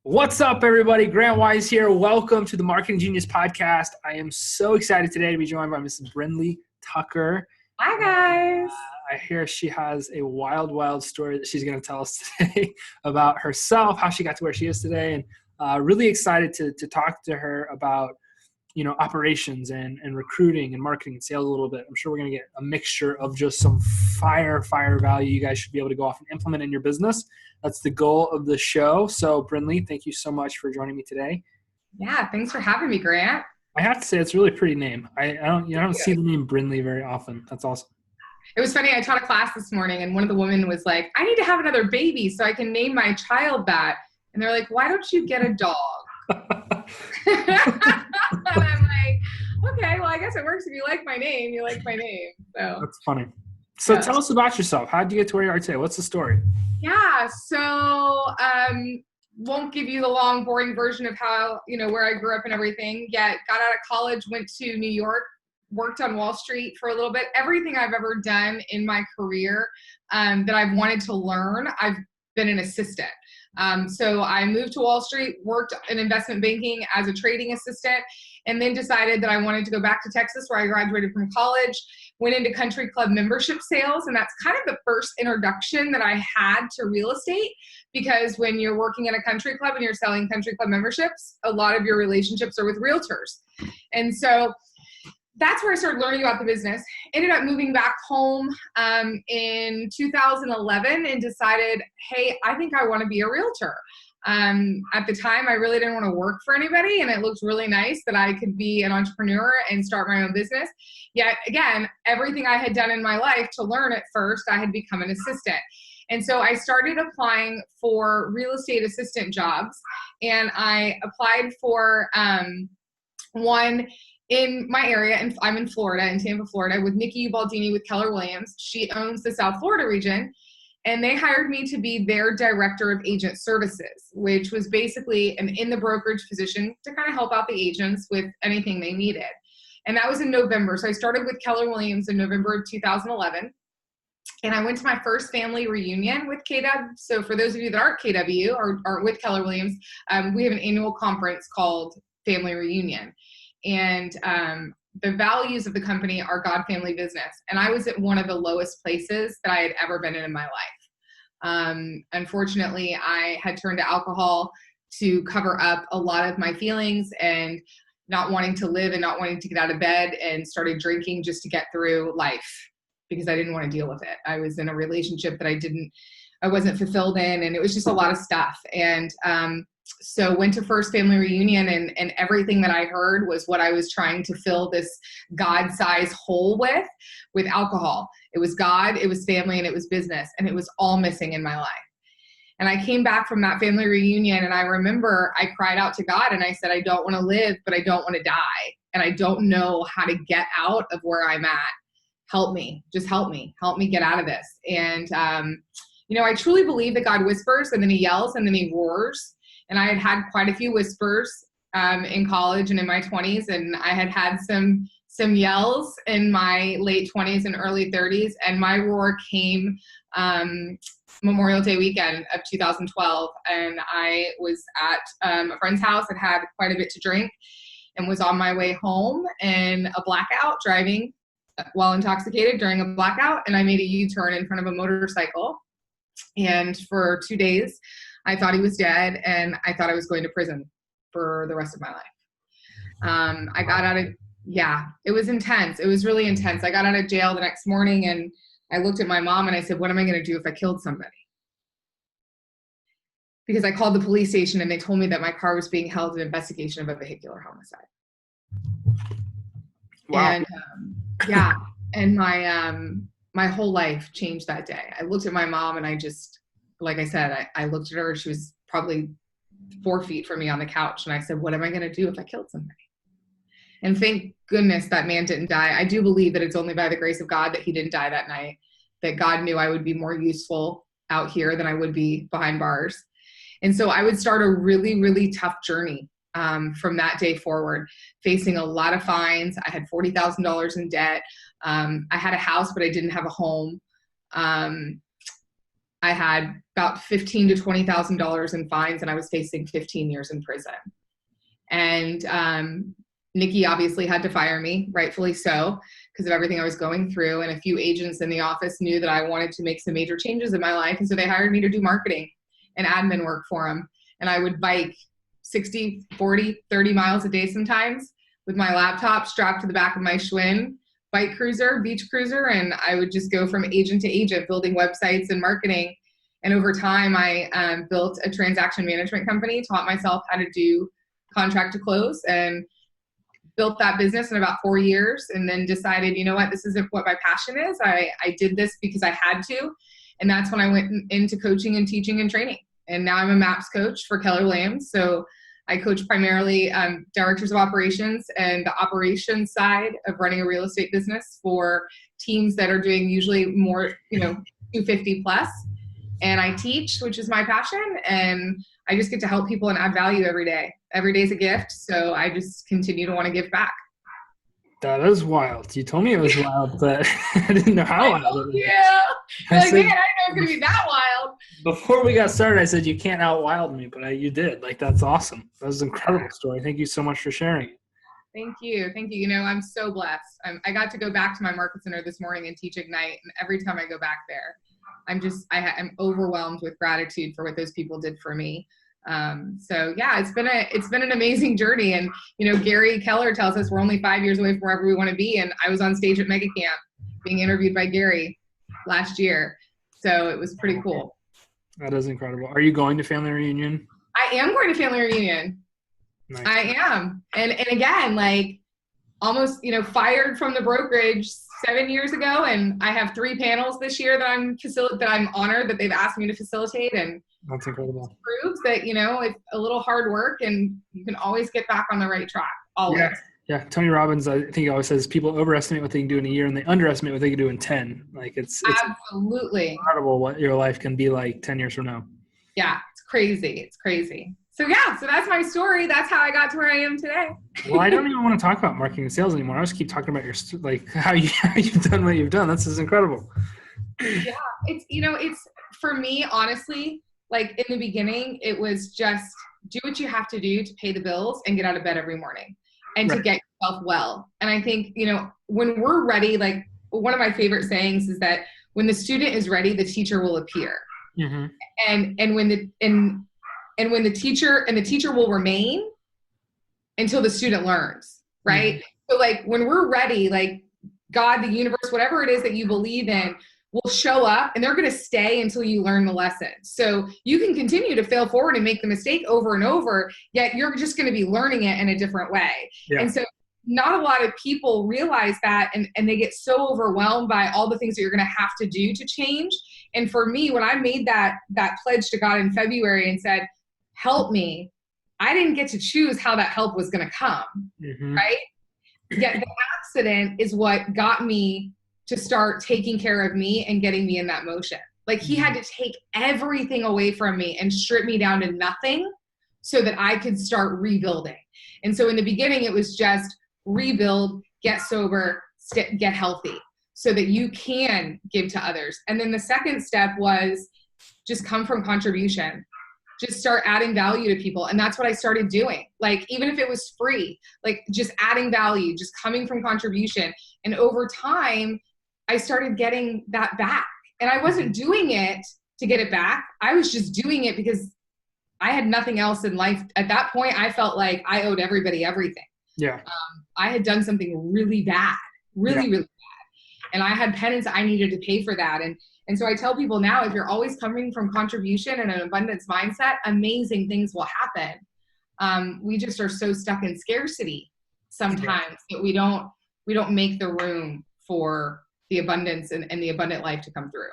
What's up, everybody? Grant Wise here. Welcome to the Marketing Genius Podcast. I am so excited today to be joined by Mrs. Brindley Tucker. Hi, guys. I hear she has a wild story that she's going to tell us today about herself, how she got to where she is today, and really excited to talk to her about operations and recruiting and marketing and sales a little bit. I'm sure we're going to get a mixture of just some fire value you guys should be able to go off and implement in your business. That's the goal of the show. So Brindley, thank you so much for joining me today. Yeah, thanks for having me, Grant. I have to say it's a really pretty name. I don't see the name Brindley very often. That's awesome. It was funny. I taught a class this morning and one of the women was like, I need to have another baby so I can name my child that. And they're like, why don't you get a dog? And I'm like, okay, well, I guess it works. If you like my name, you like my name. So That's funny. So Tell us about yourself. How did you get to where you are today? What's the story? Yeah. So, won't give you the long, boring version of how, where I grew up and everything. Yet got out of college, went to New York, worked on Wall Street for a little bit. Everything I've ever done in my career that I've wanted to learn, I've been an assistant. So I moved to Wall Street, worked in investment banking as a trading assistant, and then decided that I wanted to go back to Texas where I graduated from college, went into country club membership sales. And that's kind of the first introduction that I had to real estate, because when you're working in a country club and you're selling country club memberships, a lot of your relationships are with realtors. And so that's where I started learning about the business. Ended up moving back home in 2011 and decided, hey, I think I want to be a realtor. At the time, I really didn't want to work for anybody, and it looked really nice that I could be an entrepreneur and start my own business. Yet again, everything I had done in my life to learn at first, I had become an assistant. And so I started applying for real estate assistant jobs, and I applied for one in my area, and I'm in Florida, in Tampa, Florida, with Nikki Baldini with Keller Williams. She owns the South Florida region, and they hired me to be their director of agent services, which was basically in the brokerage position to kind of help out the agents with anything they needed. And that was in November. So I started with Keller Williams in November of 2011. And I went to my first family reunion with KW. So for those of you that aren't KW or aren't with Keller Williams, we have an annual conference called Family Reunion. And the values of the company are God, family, business. And I was at one of the lowest places that I had ever been in my life. Unfortunately, I had turned to alcohol to cover up a lot of my feelings and not wanting to live and not wanting to get out of bed, and started drinking just to get through life because I didn't want to deal with it. I was in a relationship that I wasn't fulfilled in, and it was just a lot of stuff. And so went to first family reunion, and everything that I heard was what I was trying to fill this God-sized hole with alcohol. It was God, it was family, and it was business, and it was all missing in my life. And I came back from that family reunion, and I remember I cried out to God, and I said, I don't want to live, but I don't want to die. And I don't know how to get out of where I'm at. Help me, just help me get out of this. And, I truly believe that God whispers, and then he yells, and then he roars. And I had quite a few whispers in college and in my 20s, and I had some yells in my late 20s and early 30s, and my roar came Memorial Day weekend of 2012, and I was at a friend's house and had quite a bit to drink, and was on my way home in a blackout, driving while intoxicated during a blackout, and I made a U-turn in front of a motorcycle, and for 2 days I thought he was dead, and I thought I was going to prison for the rest of my life. I got out of, it was intense. It was really intense. I got out of jail the next morning, and I looked at my mom and I said, what am I going to do if I killed somebody? Because I called the police station and they told me that my car was being held in investigation of a vehicular homicide. Wow. And and my whole life changed that day. I looked at my mom and I just, like I said, I looked at her. She was probably 4 feet from me on the couch. And I said, what am I going to do if I killed somebody? And thank goodness that man didn't die. I do believe that it's only by the grace of God that he didn't die that night, that God knew I would be more useful out here than I would be behind bars. And so I would start a really, really tough journey from that day forward, facing a lot of fines. I had $40,000 in debt. I had a house, but I didn't have a home. I had about $15,000 to $20,000 in fines, and I was facing 15 years in prison. And Nikki obviously had to fire me, rightfully so, because of everything I was going through. And a few agents in the office knew that I wanted to make some major changes in my life. And so they hired me to do marketing and admin work for them. And I would bike 60, 40, 30 miles a day sometimes with my laptop strapped to the back of my Schwinn bike cruiser, beach cruiser. And I would just go from agent to agent building websites and marketing. And over time, I built a transaction management company, taught myself how to do contract to close, and built that business in about 4 years, and then decided, you know what, this isn't what my passion is. I did this because I had to. And that's when I went into coaching and teaching and training. And now I'm a MAPS coach for Keller Williams. So I coach primarily directors of operations and the operations side of running a real estate business for teams that are doing usually more, 250 plus. And I teach, which is my passion. And I just get to help people and add value every day. Every day is a gift. So I just continue to want to give back. That is wild. You told me it was wild, but I didn't know how wild it was. Yeah. Man, I didn't know it was going to be that wild. Before we got started, I said, you can't out-wild me, but you did. Like, that's awesome. That was an incredible story. Thank you so much for sharing it. Thank you. Thank you. I'm so blessed. I got to go back to my market center this morning and teach Ignite. And every time I go back there, I'm overwhelmed with gratitude for what those people did for me. So yeah, it's been an amazing journey. And, Gary Keller tells us we're only 5 years away from wherever we want to be. And I was on stage at Mega Camp being interviewed by Gary last year. So it was pretty cool. That is incredible. Are you going to family reunion? I am going to family reunion. Nice. I am. And again, like almost, fired from the brokerage 7 years ago. And I have 3 panels this year that I'm honored that they've asked me to facilitate. And that's incredible. It proves that, it's a little hard work and you can always get back on the right track. Always. Yeah. Tony Robbins, I think he always says people overestimate what they can do in a year and they underestimate what they can do in 10. Like it's absolutely incredible what your life can be like 10 years from now. Yeah. It's crazy. So that's my story. That's how I got to where I am today. Well, I don't even want to talk about marketing and sales anymore. I just keep talking about how you've done what you've done. This is incredible. Yeah. It's for me, honestly, like in the beginning, it was just do what you have to do to pay the bills and get out of bed every morning and to get yourself well. And I think, when we're ready, like one of my favorite sayings is that when the student is ready, the teacher will appear. Mm-hmm. And when the teacher will remain until the student learns, right? Mm-hmm. So like when we're ready, like God, the universe, whatever it is that you believe in, will show up and they're going to stay until you learn the lesson. So you can continue to fail forward and make the mistake over and over, yet you're just going to be learning it in a different way. Yeah. And so not a lot of people realize that and they get so overwhelmed by all the things that you're going to have to do to change. And for me, when I made that pledge to God in February and said, help me, I didn't get to choose how that help was going to come, right? Yet the accident is what got me to start taking care of me and getting me in that motion. Like he had to take everything away from me and strip me down to nothing so that I could start rebuilding. And so in the beginning, it was just rebuild, get sober, get healthy so that you can give to others. And then the second step was just come from contribution. Just start adding value to people. And that's what I started doing. Like, even if it was free, like just adding value, just coming from contribution. And over time, I started getting that back. And I wasn't doing it to get it back. I was just doing it because I had nothing else in life. At that point, I felt like I owed everybody everything. Yeah. I had done something really bad, really bad. And I had penance I needed to pay for that. And so I tell people now, if you're always coming from contribution and an abundance mindset, amazing things will happen. We just are so stuck in scarcity sometimes that we don't make the room for the abundance and the abundant life to come through.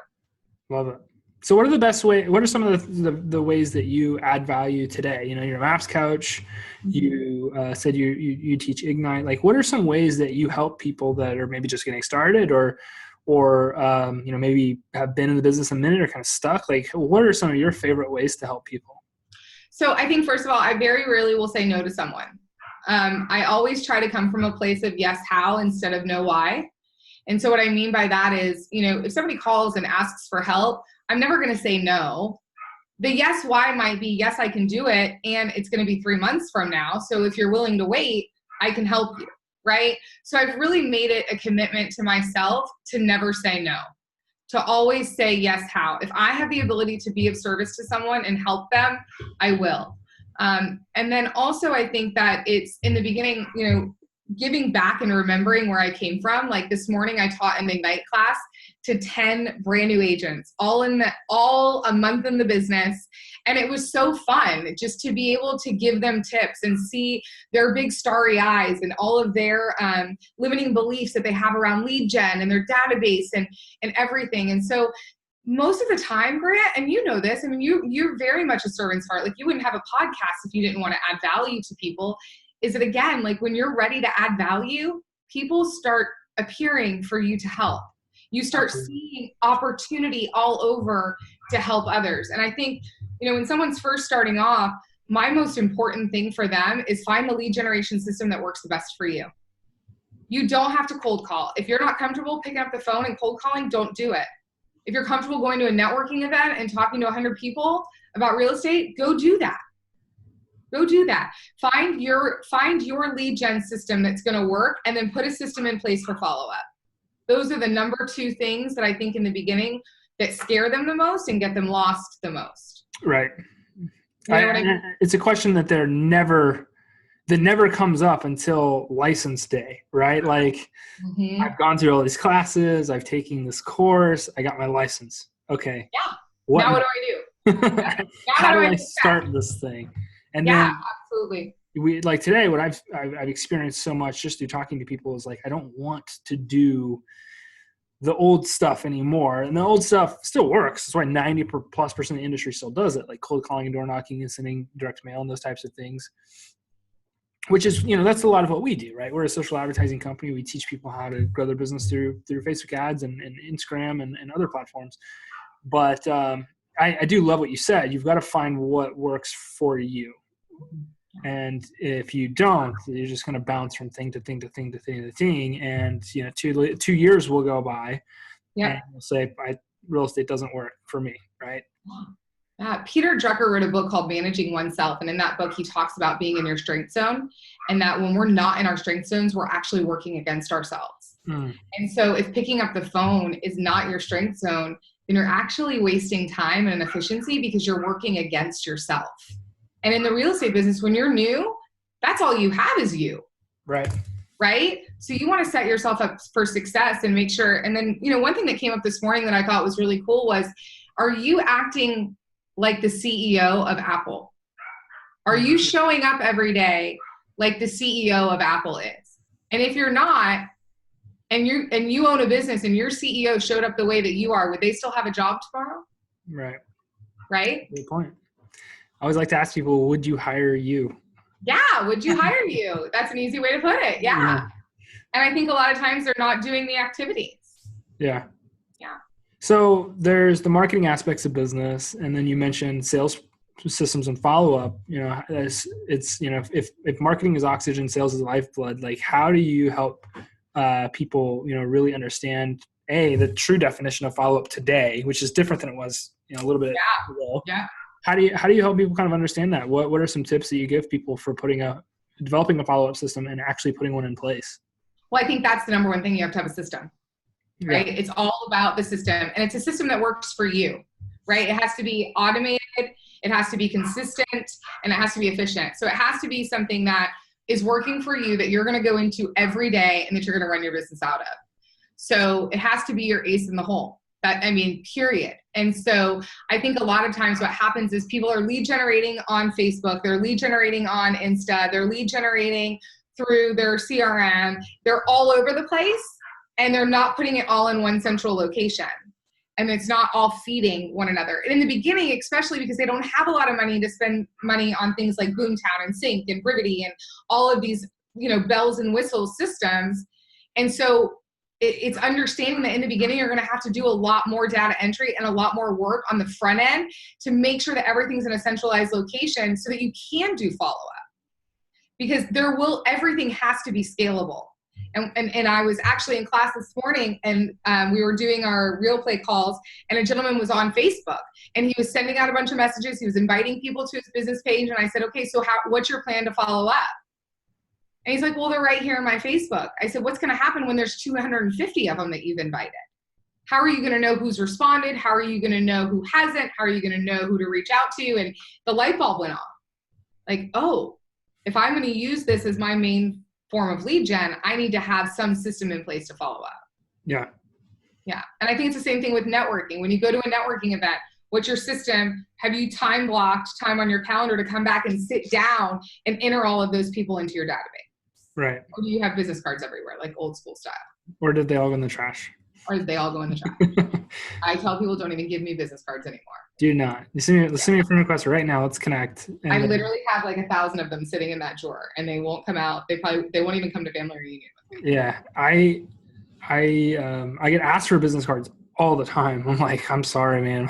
Love it. So what are some of the ways that you add value today? You're a MAPS coach. You said you teach Ignite. Like, what are some ways that you help people that are maybe just getting started or maybe have been in the business a minute or kind of stuck? Like, what are some of your favorite ways to help people? So I think, first of all, I very rarely will say no to someone. I always try to come from a place of yes, how, instead of no, why. And so what I mean by that is, if somebody calls and asks for help, I'm never going to say no. The yes why might be, yes, I can do it, and it's going to be 3 months from now. So if you're willing to wait, I can help you, right? So I've really made it a commitment to myself to never say no, to always say yes, how. If I have the ability to be of service to someone and help them, I will. And then also I think that it's in the beginning, giving back and remembering where I came from. Like this morning I taught an Ignite class to 10 brand new agents, all a month in the business. And it was so fun just to be able to give them tips and see their big starry eyes and all of their limiting beliefs that they have around lead gen and their database and everything. And so most of the time, Grant, and you know this, I mean, you're very much a servant's heart. Like you wouldn't have a podcast if you didn't want to add value to people. Is it again, like when you're ready to add value, people start appearing for you to help. You start seeing opportunity all over to help others. And I think, when someone's first starting off, my most important thing for them is find the lead generation system that works the best for you. You don't have to cold call. If you're not comfortable picking up the phone and cold calling, don't do it. If you're comfortable going to a networking event and talking to 100 people about real estate, go do that. Go do that. Find your lead gen system that's going to work, and then put a system in place for follow-up. Those are the number 2 things that I think in the beginning that scare them the most and get them lost the most. Right. You know what I mean? It's a question that never comes up until license day, right? Like I've gone through all these classes, I've taken this course, I got my license. Okay. Yeah. Now what do I do? How do I start this thing? And then absolutely. We like today, what I've experienced so much just through talking to people is like, I don't want to do the old stuff anymore. And the old stuff still works. That's why 90+% of the industry still does it, like cold calling and door knocking and sending direct mail and those types of things, which is, that's a lot of what we do, right? We're a social advertising company. We teach people how to grow their business through Facebook ads and Instagram and other platforms. But I do love what you said. You've got to find what works for you. And if you don't, you're just going to bounce from thing to thing to thing to thing to thing. And, 2 years will go by. Yeah. And you'll say, real estate doesn't work for me. Right. Peter Drucker wrote a book called Managing Oneself. And in that book, he talks about being in your strength zone, and that when we're not in our strength zones, we're actually working against ourselves. And so if picking up the phone is not your strength zone, then you're actually wasting time and efficiency because you're working against yourself. And in the real estate business, when you're new, that's all you have is you. Right. Right? So you want to set yourself up for success and make sure. And then, one thing that came up this morning that I thought was really cool was, are you acting like the CEO of Apple? Are you showing up every day like the CEO of Apple is? And if you're not, and you own a business and your CEO showed up the way that you are, would they still have a job tomorrow? Right. Right? Good point. I always like to ask people, would you hire you? Yeah, would you hire you? That's an easy way to put it. Yeah. And I think a lot of times they're not doing the activities. Yeah. Yeah. So there's the marketing aspects of business, and then you mentioned sales systems and follow-up. It's if marketing is oxygen, sales is lifeblood. Like, how do you help people, really understand the true definition of follow-up today, which is different than it was, a little bit ago. Yeah. How do you help people kind of understand that? What are some tips that you give people for developing a follow-up system and actually putting one in place? Well, I think that's the number one thing. You have to have a system, right? Yeah. It's all about the system, and it's a system that works for you, right? It has to be automated, it has to be consistent, and it has to be efficient. So it has to be something that is working for you, that you're going to go into every day and that you're going to run your business out of. So it has to be your ace in the hole. Period. And so I think a lot of times what happens is people are lead generating on Facebook, they're lead generating on Insta, they're lead generating through their CRM. They're all over the place, and they're not putting it all in one central location. And it's not all feeding one another. And in the beginning, especially because they don't have a lot of money to spend money on things like Boomtown and Sync and Brivity and all of these, bells and whistles systems. And so it's understanding that in the beginning, you're going to have to do a lot more data entry and a lot more work on the front end to make sure that everything's in a centralized location so that you can do follow-up. Because everything has to be scalable. And I was actually in class this morning, and we were doing our real play calls, and a gentleman was on Facebook, and he was sending out a bunch of messages. He was inviting people to his business page, and I said, okay, so what's your plan to follow up? And he's like, well, they're right here in my Facebook. I said, what's going to happen when there's 250 of them that you've invited? How are you going to know who's responded? How are you going to know who hasn't? How are you going to know who to reach out to? And the light bulb went off. Like, oh, if I'm going to use this as my main form of lead gen, I need to have some system in place to follow up. Yeah. Yeah. And I think it's the same thing with networking. When you go to a networking event, what's your system? Have you time blocked time on your calendar to come back and sit down and enter all of those people into your database? Right. Or do you have business cards everywhere, like old school style? Or did they all go in the trash? Or did they all go in the trash? I tell people, don't even give me business cards anymore. Do not. Send me a friend request right now. Let's connect. I literally have like 1,000 of them sitting in that drawer, and they won't come out. They won't even come to family reunion with me. Yeah, I get asked for business cards all the time. I'm like, I'm sorry, man.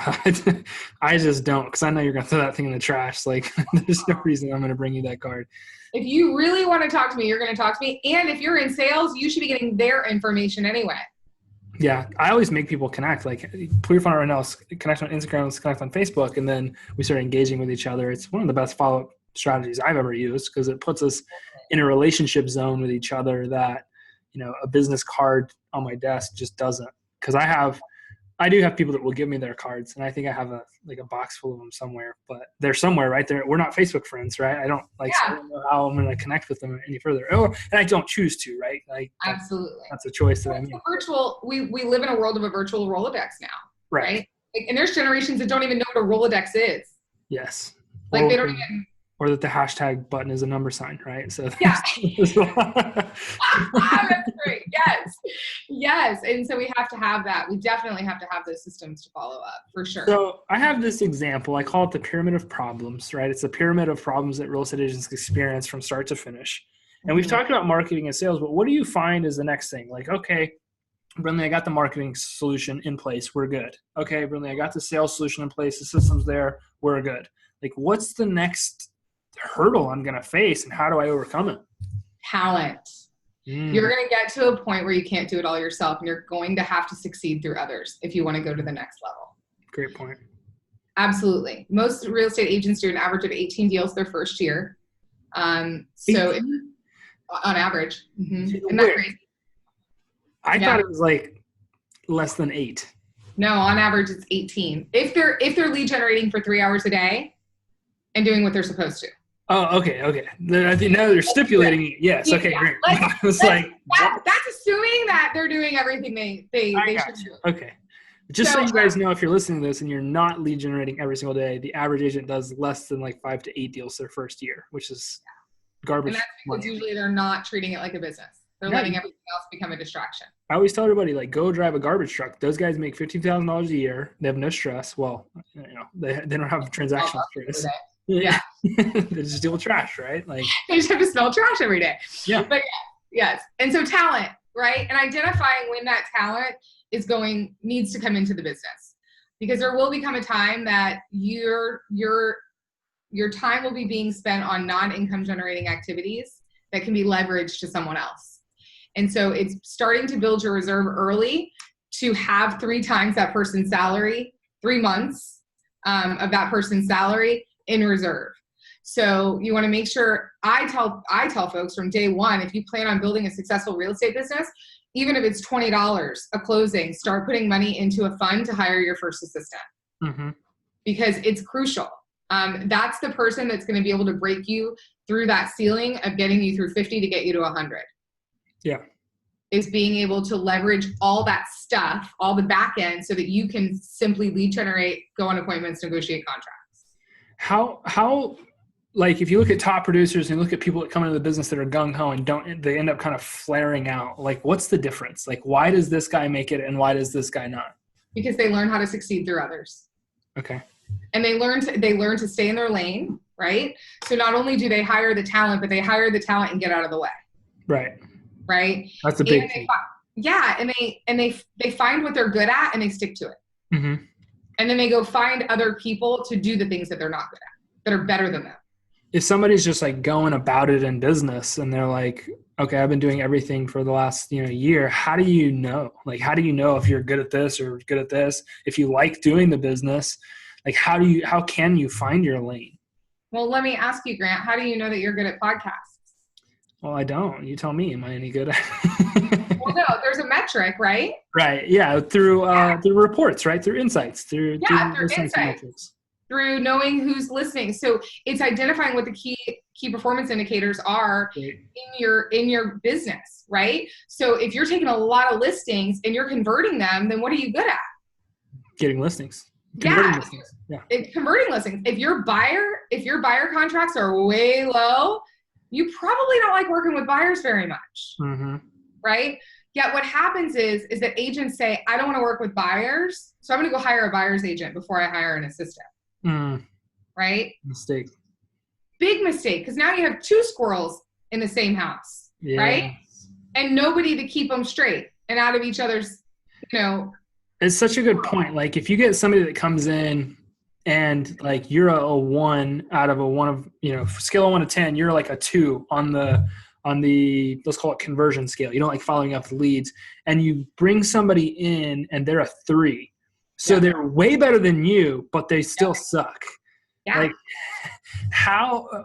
I just don't, because I know you're gonna throw that thing in the trash. Like, there's no reason I'm gonna bring you that card. If you really want to talk to me, you're going to talk to me. And if you're in sales, you should be getting their information anyway. Yeah, I always make people connect. Like, put your phone right now, connect on Instagram, let's connect on Facebook, and then we start engaging with each other. It's one of the best follow-up strategies I've ever used, because it puts us in a relationship zone with each other that, you know, a business card on my desk just doesn't. Because I do have people that will give me their cards, and I think I have a box full of them somewhere, but they're somewhere right there. We're not Facebook friends, right? I don't know how I'm going to connect with them any further. And I don't choose to, right? Like, absolutely. That's a choice that I make. We live in a world of a virtual Rolodex now, right? Like, and there's generations that don't even know what a Rolodex is. Yes. Like, they don't even. Or that the hashtag button is a number sign, right? So yeah. That's great. Yes. And so we have to have that. We definitely have to have those systems to follow up, for sure. So I have this example. I call it the pyramid of problems, right? It's a pyramid of problems that real estate agents experience from start to finish. And we've talked about marketing and sales, but what do you find is the next thing? Like, okay, Brindley, I got the marketing solution in place. We're good. Okay, Brindley, I got the sales solution in place. The system's there. We're good. Like, what's the next hurdle I'm going to face, and how do I overcome it? Talent. You're going to get to a point where you can't do it all yourself, and you're going to have to succeed through others if you want to go to the next level. Great point. Absolutely. Most real estate agents do an average of 18 deals their first year. On average. Mm-hmm. Isn't that crazy? I thought it was like less than 8. No, on average it's 18. If they're lead generating for 3 hours a day and doing what they're supposed to. Oh, okay. I think now they're stipulating it. Yes. Okay, great. It's that's assuming that they're doing everything they should do. Okay. Just so you guys know, if you're listening to this and you're not lead generating every single day, the average agent does less than 5 to 8 deals their first year, which is garbage. And that's because usually they're not treating it like a business. They're letting everything else become a distraction. I always tell everybody, go drive a garbage truck. Those guys make $15,000 a year. They have no stress. Well, they don't have transactional stress. Yeah. They just deal with trash, right? Like, they just have to smell trash every day. Yeah. But yes. And so talent, right? And identifying when that talent needs to come into the business, because there will become a time that your time will be being spent on non-income generating activities that can be leveraged to someone else. And so it's starting to build your reserve early to have 3 times that person's salary, 3 months of that person's salary in reserve. So you want to make sure, I tell folks from day one, if you plan on building a successful real estate business, even if it's $20 a closing, start putting money into a fund to hire your first assistant. Mm-hmm. Because it's crucial. That's the person that's going to be able to break you through that ceiling of getting you through 50 to get you to 100. Yeah. Is being able to leverage all that stuff, all the back end, so that you can simply lead generate, go on appointments, negotiate contracts. How if you look at top producers and look at people that come into the business that are gung-ho and they end up kind of flaring out, what's the difference? Why does this guy make it and why does this guy not? Because they learn how to succeed through others. Okay. And they learn to stay in their lane, right? So not only do they hire the talent, but they hire the talent and get out of the way. Right. Right. That's a big thing. And they find what they're good at and they stick to it. Mm-hmm. And then they go find other people to do the things that they're not good at, that are better than them. if somebody's just like going about it in business and they're like, okay, I've been doing everything for the last, year. How do you know? Like, how do you know if you're good at this or good at this? If you like doing the business, like how can you find your lane? Well, let me ask you, Grant, how do you know that you're good at podcasts? Well, I don't. You tell me. Am I any good at Well, no, there's a metric, right? Right. Yeah. Through reports, right? Through insights, through insights. metrics. Through knowing who's listening. So it's identifying what the key performance indicators are in your business, right? So if you're taking a lot of listings and you're converting them, then what are you good at? Getting listings. Converting listings. If your buyer contracts are way low, you probably don't like working with buyers very much, right? Yet what happens is that agents say, I don't want to work with buyers, so I'm going to go hire a buyer's agent before I hire an assistant. Right? Mistake. Big mistake, because now you have two squirrels in the same house, right? And nobody to keep them straight and out of each other's, It's such a good point. Like if you get somebody that comes in and like you're a 1 out of a 1 of, scale of 1 to 10, you're like a 2 on the let's call it conversion scale. You don't like following up the leads, and you bring somebody in and they're a 3. So they're way better than you, but they still suck. Yeah. Like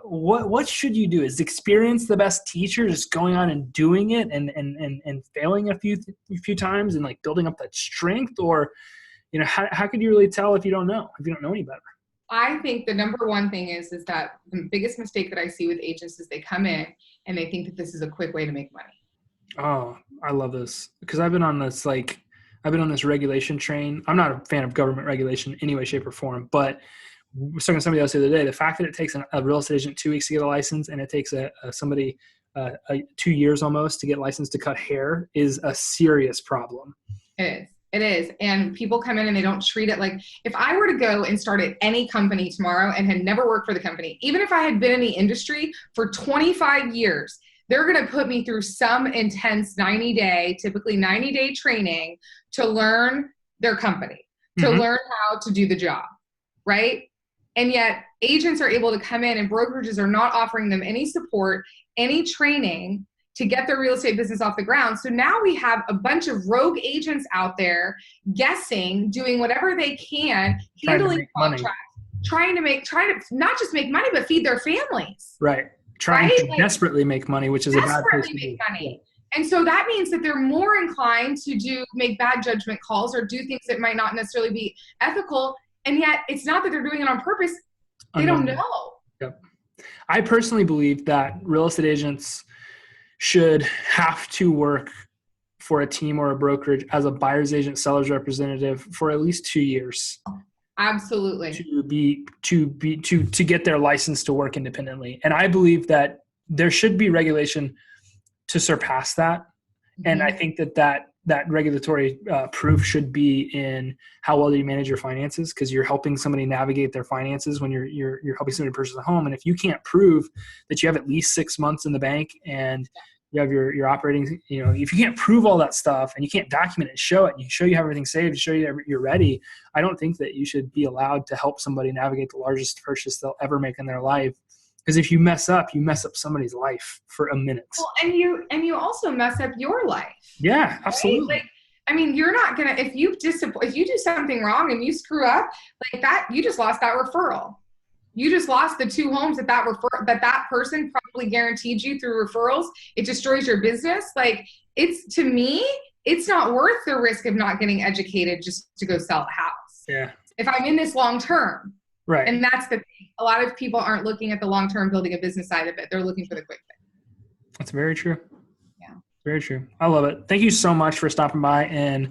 what should you do? Is experience the best teacher, just going on and doing it and failing a few times and like building up that strength? Or, how could you really tell if you don't know any better? I think the number one thing is that the biggest mistake that I see with agents is they come in and they think that this is a quick way to make money. Oh, I love this because I've been on this regulation train. I'm not a fan of government regulation in any way, shape, or form, but I was talking to somebody else the other day. The fact that it takes a real estate agent 2 weeks to get a license and it takes somebody 2 years almost to get licensed to cut hair is a serious problem. It is. And people come in and they don't treat it like, if I were to go and start at any company tomorrow and had never worked for the company, even if I had been in the industry for 25 years, they're going to put me through some intense typically 90-day training to learn their company, to learn how to do the job, right? And yet agents are able to come in and brokerages are not offering them any support, any training to get their real estate business off the ground. So now we have a bunch of rogue agents out there guessing, doing whatever they can, handling contracts, trying to not just make money, but feed their families. Right. Trying to desperately make money, which is a bad place to be. And so that means that they're more inclined to make bad judgment calls or do things that might not necessarily be ethical. And yet it's not that they're doing it on purpose. They don't know. Yep. I personally believe that real estate agents should have to work for a team or a brokerage as a buyer's agent, seller's representative for at least 2 years. Absolutely. To get their license to work independently. And I believe that there should be regulation to surpass that. And I think that regulatory proof should be in how well do you manage your finances, because you're helping somebody navigate their finances when you're helping somebody purchase a home. And if you can't prove that you have at least 6 months in the bank and you have your operating, if you can't prove all that stuff and you can't document it and show it, and you show you have everything saved, show you you're ready, I don't think that you should be allowed to help somebody navigate the largest purchase they'll ever make in their life. Because if you mess up somebody's life for a minute. Well, and you also mess up your life. Yeah, absolutely. Right? You're not gonna, if you do something wrong and you screw up like that, you just lost that referral. You just lost the 2 homes that person probably guaranteed you through referrals. It destroys your business. To me, it's not worth the risk of not getting educated just to go sell a house. Yeah. If I'm in this long term. Right. And that's the thing. A lot of people aren't looking at the long term building a business side of it. They're looking for the quick fix. That's very true. Yeah. Very true. I love it. Thank you so much for stopping by and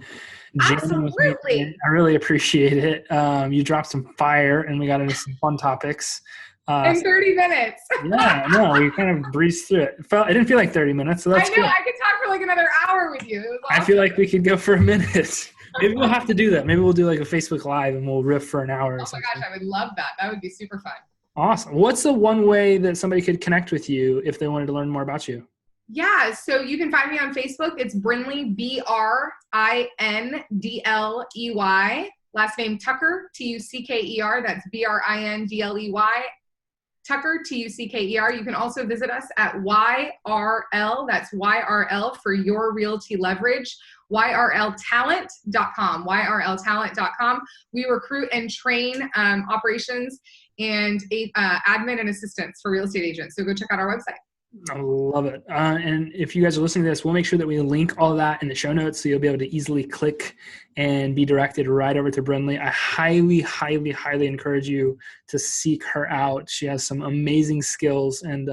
jamming with me. I really appreciate it. You dropped some fire and we got into some fun topics. In 30 minutes. Yeah, no, we kind of breezed through it. It didn't feel like 30 minutes, so that's good. I could talk for like another hour with you. It was awesome. I feel like we could go for a minute. Maybe we'll have to do that. Maybe we'll do like a Facebook Live and we'll riff for an hour or something. Oh my gosh, I would love that. That would be super fun. Awesome. What's the one way that somebody could connect with you if they wanted to learn more about you? Yeah, so you can find me on Facebook. It's Brindley, Brindley. Last name Tucker, Tucker. That's Brindley. Tucker, Tucker. You can also visit us at YRL, that's YRL for Your Realty Leverage, YRLtalent.com, YRLtalent.com. We recruit and train operations and admin and assistants for real estate agents. So go check out our website. I love it. And if you guys are listening to this, we'll make sure that we link all of that in the show notes so you'll be able to easily click and be directed right over to Brindley. I highly, highly, highly encourage you to seek her out. She has some amazing skills, and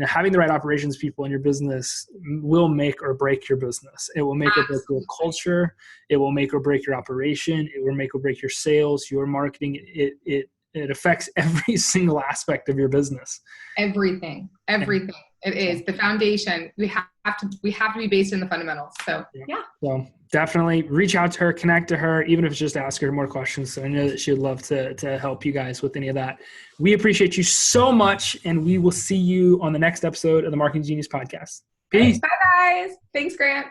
having the right operations people in your business will make or break your business. It will make or break your culture. It will make or break your operation. It will make or break your sales, your marketing. It affects every single aspect of your business. Everything. It is the foundation. We have to be based in the fundamentals. So yeah. So definitely reach out to her, connect to her, even if it's just ask her more questions. So I know that she would love to help you guys with any of that. We appreciate you so much, and we will see you on the next episode of the Marketing Genius Podcast. Peace. Bye guys. Thanks, Grant.